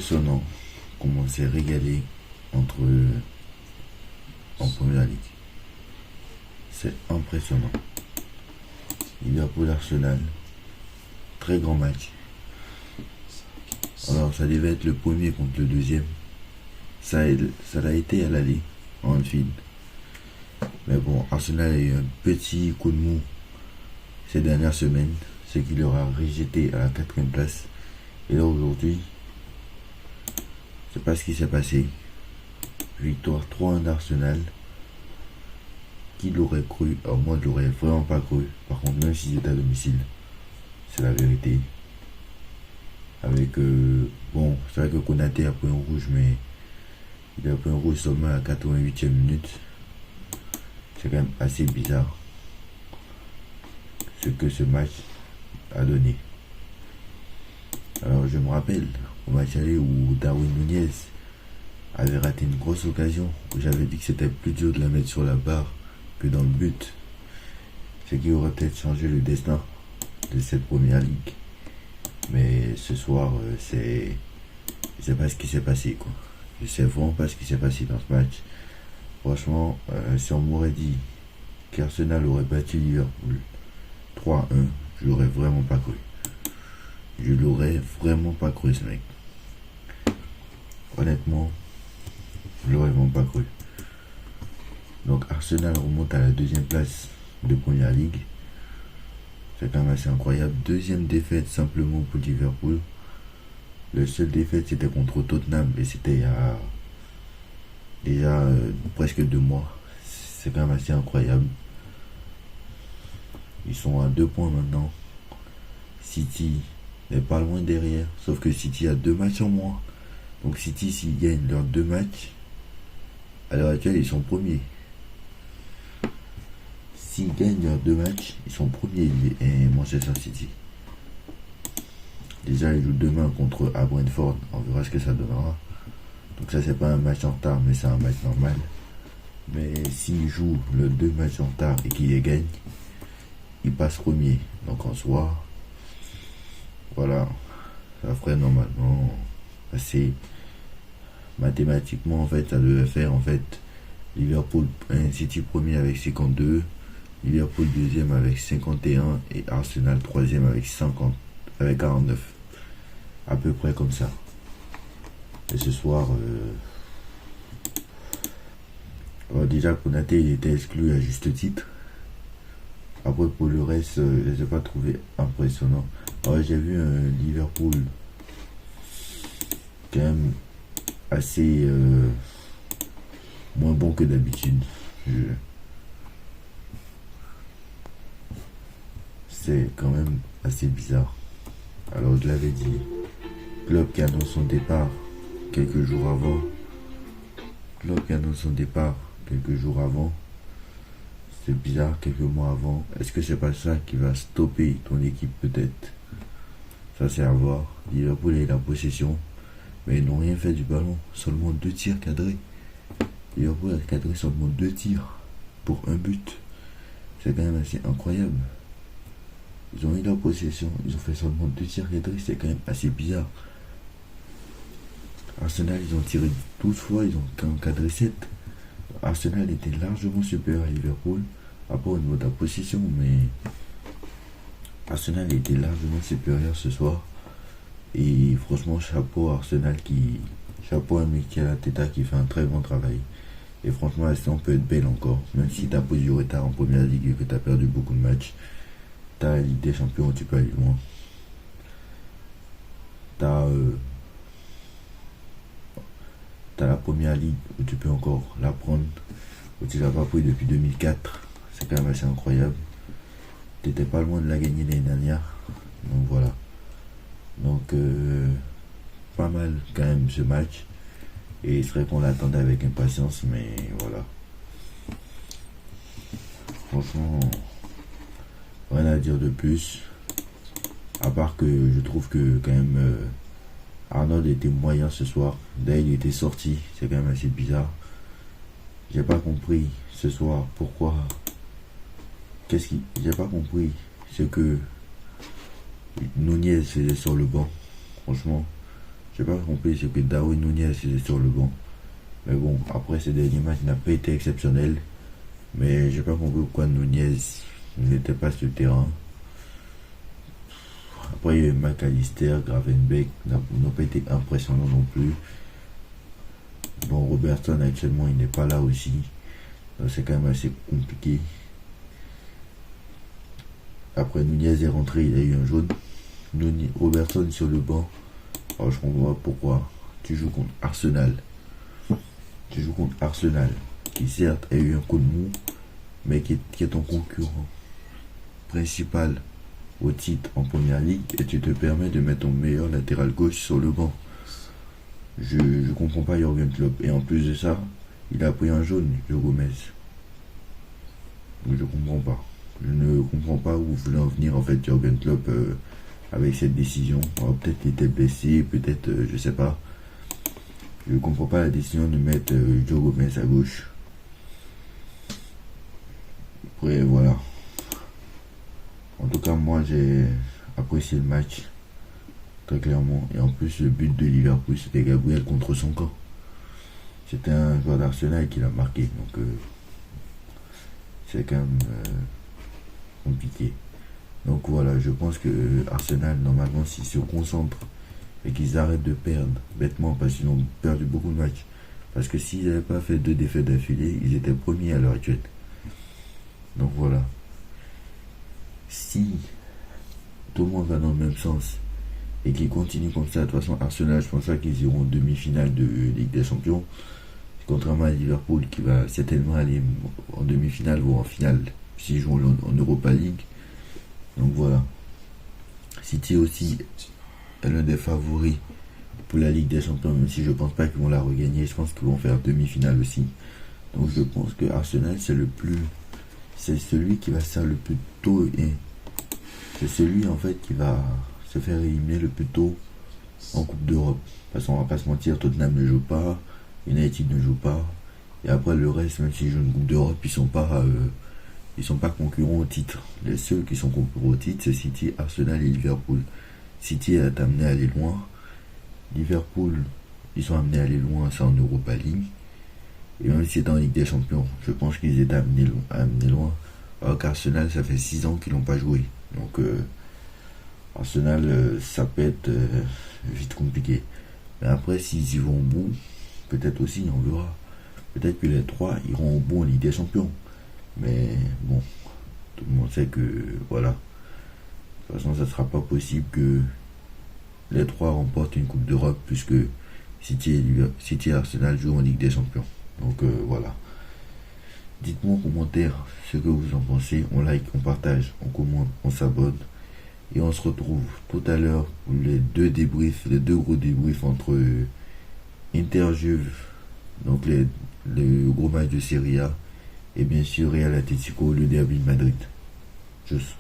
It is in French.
impressionnant comment on s'est régalé entre en première ligue. C'est impressionnant. Liverpool Arsenal, très grand match. Alors ça devait être le premier contre le deuxième. Ça l'a été à l'aller en Anfield. Mais bon, Arsenal a eu un petit coup de mou ces dernières semaines, ce qui leur a rejeté à la quatrième place. Et là aujourd'hui, c'est pas ce qui s'est passé. Victoire 3-1 d'Arsenal. Qui l'aurait cru? Alors moi je l'aurais vraiment pas cru. Par contre, même si j'étais à domicile, c'est la vérité. Avec bon, c'est vrai que Konaté a pris un rouge, mais il a pris un rouge seulement à la 88e minute. C'est quand même assez bizarre ce que ce match a donné. Alors je me rappelle au match aller où Darwin Nunez avait raté une grosse occasion, où j'avais dit que c'était plus dur de la mettre sur la barre que dans le but, ce qui aurait peut-être changé le destin de cette première ligue. Mais ce soir, je sais pas ce qui s'est passé, quoi. Je sais vraiment pas ce qui s'est passé dans ce match. Franchement, si on m'aurait dit qu'Arsenal aurait battu Liverpool 3-1, je l'aurais vraiment pas cru. Je l'aurais vraiment pas cru, ce mec. Honnêtement, je l'aurais vraiment pas cru. Donc Arsenal remonte à la deuxième place de Première Ligue. C'est quand même assez incroyable. Deuxième défaite simplement pour Liverpool. Le seul défaite c'était contre Tottenham et c'était il y a déjà presque 2 mois. C'est quand même assez incroyable. Ils sont à 2 points maintenant. City n'est pas loin derrière. Sauf que City a 2 matchs en moins. Donc City, s'ils gagnent leurs 2 matchs, à l'heure actuelle ils sont premiers. S'ils gagnent leurs 2 matchs, ils sont premiers et Manchester City. Déjà, ils jouent demain contre à Brentford. On verra ce que ça donnera. Donc ça, c'est pas un match en retard, mais c'est un match normal. Mais s'ils jouent les 2 matchs en retard et qu'ils les gagnent, ils passent premier. Donc en soi, voilà, ça ferait normalement assez mathématiquement en fait, ça devait faire en fait Liverpool City premier avec 52, Liverpool deuxième avec 51 et Arsenal troisième avec 49, à peu près comme ça. Et ce soir, déjà Konaté il était exclu à juste titre. Après pour le reste, je les ai pas trouvés impressionnants. Alors j'ai vu un Liverpool quand même assez moins bon que d'habitude. C'est quand même assez bizarre. Alors je l'avais dit, Klopp qui annonce son départ quelques jours avant. C'est bizarre, quelques mois avant. Est-ce que c'est pas ça qui va stopper ton équipe peut-être? Ça c'est à voir. Liverpool a eu la possession, mais ils n'ont rien fait du ballon. Seulement 2 tirs cadrés. Liverpool a cadré seulement 2 tirs pour un but. C'est quand même assez incroyable. Ils ont eu la possession, ils ont fait seulement 2 tirs cadrés. C'est quand même assez bizarre. Arsenal, ils ont tiré 12 fois, ils ont cadré 7. Arsenal était largement supérieur à Liverpool. Après au niveau de la possession, mais Arsenal était largement supérieur ce soir. Et franchement, chapeau à Arsenal chapeau à Mikel Arteta qui fait un très bon travail. Et franchement, la saison peut être belle encore. Même si tu as pris du retard en première ligue et que tu as perdu beaucoup de matchs. Tu as la Ligue des Champions où tu peux aller loin. Tu as la première ligue où tu peux encore la prendre. Où tu l'as pas pris depuis 2004. C'est quand même assez incroyable. Tu n'étais pas loin de la gagner l'année dernière. Donc voilà. Donc pas mal quand même ce match. Et il serait qu'on l'attendait avec impatience, mais voilà. Franchement, rien à dire de plus. À part que je trouve que quand même Arnold était moyen ce soir. D'ailleurs il était sorti, c'est quand même assez bizarre. J'ai pas compris ce soir pourquoi. J'ai pas compris ce que Nunez faisait sur le banc. Franchement, j'ai pas compris, c'est que Darwin Nunez était sur le banc. Mais bon, après ces derniers matchs n'a pas été exceptionnel. Mais j'ai pas compris pourquoi Nunez n'était pas sur le terrain. Après, il y a eu McAllister, Gravenbeck n'ont pas été impressionnants non plus. Bon, Robertson actuellement il n'est pas là aussi. Donc c'est quand même assez compliqué. Après Nunez est rentré, il a eu un jaune. Robertson sur le banc. Alors je comprends pas pourquoi. Tu joues contre Arsenal. Tu joues contre Arsenal, qui certes a eu un coup de mou, mais qui est ton concurrent principal au titre en première ligue, et tu te permets de mettre ton meilleur latéral gauche sur le banc. Je comprends pas Jürgen Klopp. Et en plus de ça, il a pris un jaune, Joe Gomez. Je comprends pas. Je ne comprends pas où voulait en venir en fait Jürgen Klopp avec cette décision. Alors, peut-être qu'il était blessé, peut-être je sais pas. Je comprends pas la décision de mettre Joe Gomez à gauche. Après voilà. En tout cas moi j'ai apprécié le match. Très clairement. Et en plus le but de Liverpool c'était Gabriel contre son camp. C'était un joueur d'Arsenal qui l'a marqué. Donc c'est quand même compliqué. Donc voilà, je pense que Arsenal normalement s'ils se concentrent et qu'ils arrêtent de perdre bêtement parce qu'ils ont perdu beaucoup de matchs. Parce que s'ils n'avaient pas fait 2 défaites d'affilée, ils étaient premiers à l'heure actuelle. Donc voilà. Si tout le monde va dans le même sens et qu'ils continuent comme ça, de toute façon Arsenal, je pense pas qu'ils iront en demi-finale de Ligue des Champions. Contrairement à Liverpool qui va certainement aller en demi-finale ou en finale s'ils jouent en Europa League. Donc voilà. City aussi est l'un des favoris pour la Ligue des Champions, même si je pense pas qu'ils vont la regagner. Je pense qu'ils vont faire demi-finale aussi. Donc je pense que Arsenal c'est celui qui va se faire le plus tôt et c'est celui en fait qui va se faire éliminer le plus tôt en Coupe d'Europe. Parce qu'on va pas se mentir, Tottenham ne joue pas, United ne joue pas, et après le reste, même s'ils jouent une Coupe d'Europe, ils sont pas concurrents au titre. Les seuls qui sont concurrents au titre, c'est City, Arsenal et Liverpool. City est amené à aller loin. Liverpool, ils sont amenés à aller loin, c'est en Europa League. Et même si c'est en Ligue des Champions, je pense qu'ils étaient amenés loin. Alors qu'Arsenal, ça fait 6 ans qu'ils n'ont pas joué. Donc Arsenal, ça peut être vite compliqué. Mais après, s'ils y vont au bout, peut-être aussi, on verra. Peut-être que les 3 iront au bout en Ligue des Champions. Mais bon, tout le monde sait que voilà. De toute façon, ça ne sera pas possible que les 3 remportent une Coupe d'Europe puisque City et Arsenal jouent en Ligue des Champions. Donc voilà. Dites-moi en commentaire ce que vous en pensez. On like, on partage, on commente, on s'abonne. Et on se retrouve tout à l'heure pour les deux gros débriefs entre Inter-Juve, donc le gros match de Serie A, et bien sûr Real Atletico, le derby de Madrid. Juste.